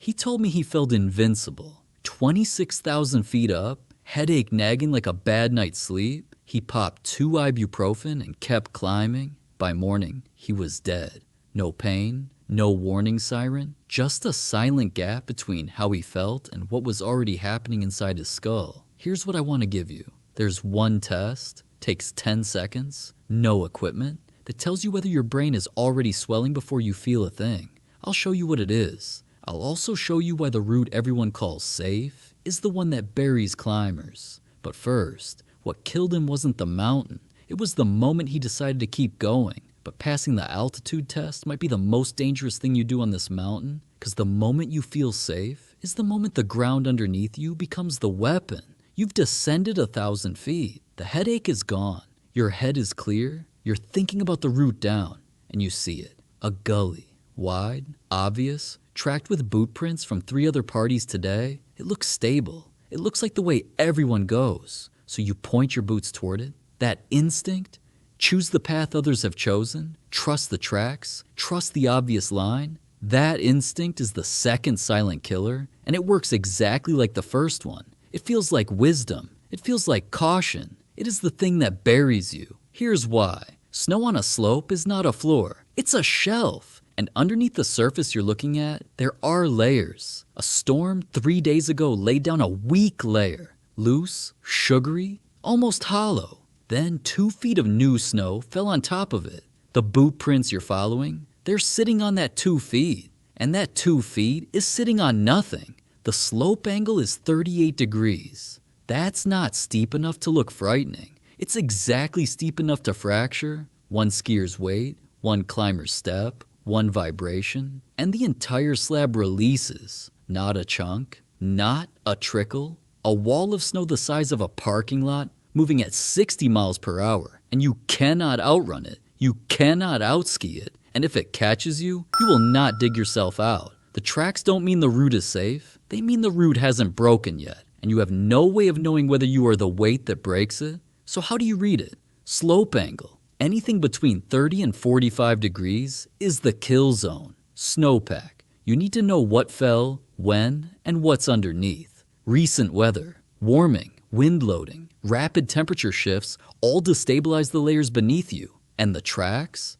He told me he felt invincible. 26,000 feet up, headache nagging like a bad night's sleep. He popped 2 ibuprofen and kept climbing. By morning, he was dead. No pain, no warning siren, just a silent gap between how he felt and what was already happening inside his skull. Here's what I want to give you. There's one test, takes 10 seconds, no equipment, that tells you whether your brain is already swelling before you feel a thing. I'll show you what it is. I'll also show you why the route everyone calls safe is the one that buries climbers. But first, what killed him wasn't the mountain. It was the moment he decided to keep going. But passing the altitude test might be the most dangerous thing you do on this mountain, because the moment you feel safe is the moment the ground underneath you becomes the weapon. You've descended 1,000 feet. The headache is gone. Your head is clear. You're thinking about the route down, and you see it. A gully. Wide, obvious, tracked with boot prints from 3 other parties today. It looks stable. It looks like the way everyone goes. So you point your boots toward it. That instinct, choose the path others have chosen, trust the tracks, trust the obvious line. That instinct is the second silent killer, and it works exactly like the first one. It feels like wisdom. It feels like caution. It is the thing that buries you. Here's why. Snow on a slope is not a floor. It's a shelf. And underneath the surface you're looking at, there are layers. A storm 3 days ago laid down a weak layer. Loose, sugary, almost hollow. Then 2 feet of new snow fell on top of it. The boot prints you're following, they're sitting on that 2 feet. And that 2 feet is sitting on nothing. The slope angle is 38 degrees. That's not steep enough to look frightening. It's exactly steep enough to fracture. 1 skier's weight, 1 climber's step, 1 vibration, and the entire slab releases. Not a chunk, not a trickle. A wall of snow the size of a parking lot, moving at 60 miles per hour, and you cannot outrun it. You cannot outski it. And if it catches you, you will not dig yourself out. The tracks don't mean the route is safe. They mean the route hasn't broken yet, and you have no way of knowing whether you are the weight that breaks it. So how do you read it? Slope angle. Anything between 30 and 45 degrees is the kill zone. Snowpack. You need to know what fell, when, and what's underneath. Recent weather, warming, wind loading, rapid temperature shifts all destabilize the layers beneath you. And the tracks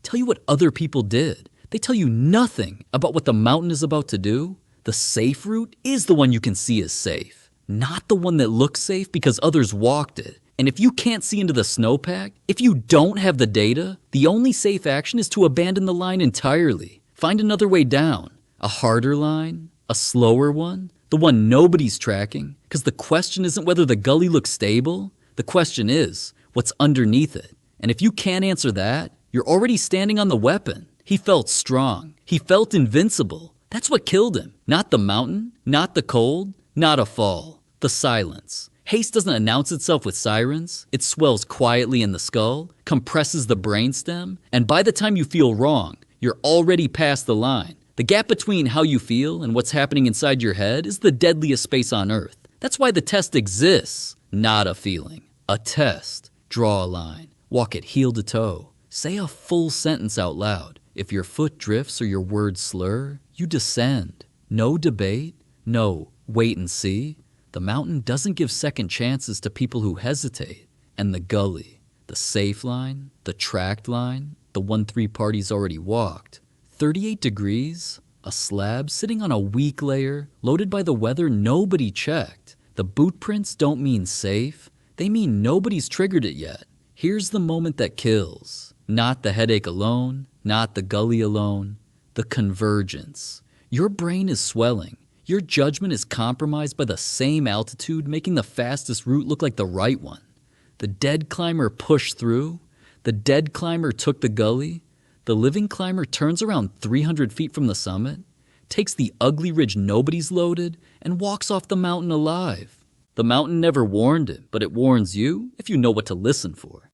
tell you what other people did. They tell you nothing about what the mountain is about to do. The safe route is the one you can see is safe, not the one that looks safe because others walked it. And if you can't see into the snowpack, if you don't have the data, the only safe action is to abandon the line entirely. Find another way down, a harder line, a slower one, the one nobody's tracking, because the question isn't whether the gully looks stable. The question is, what's underneath it? And if you can't answer that, you're already standing on the weapon. He felt strong. He felt invincible. That's what killed him. Not the mountain, not the cold, not a fall. The silence. HACE doesn't announce itself with sirens. It swells quietly in the skull, compresses the brainstem, and by the time you feel wrong, you're already past the line. The gap between how you feel and what's happening inside your head is the deadliest space on earth. That's why the test exists. Not a feeling. A test. Draw a line. Walk it heel to toe. Say a full sentence out loud. If your foot drifts or your words slur, you descend. No debate. No wait and see. The mountain doesn't give second chances to people who hesitate. And the gully, the safe line, the tracked line, the one 3 parties already walked. 38 degrees, a slab sitting on a weak layer, loaded by the weather nobody checked. The boot prints don't mean safe. They mean nobody's triggered it yet. Here's the moment that kills. Not the headache alone, not the gully alone, the convergence. Your brain is swelling. Your judgment is compromised by the same altitude, making the fastest route look like the right one. The dead climber pushed through. The dead climber took the gully. The living climber turns around 300 feet from the summit, takes the ugly ridge nobody's loaded, and walks off the mountain alive. The mountain never warned him, but it warns you if you know what to listen for.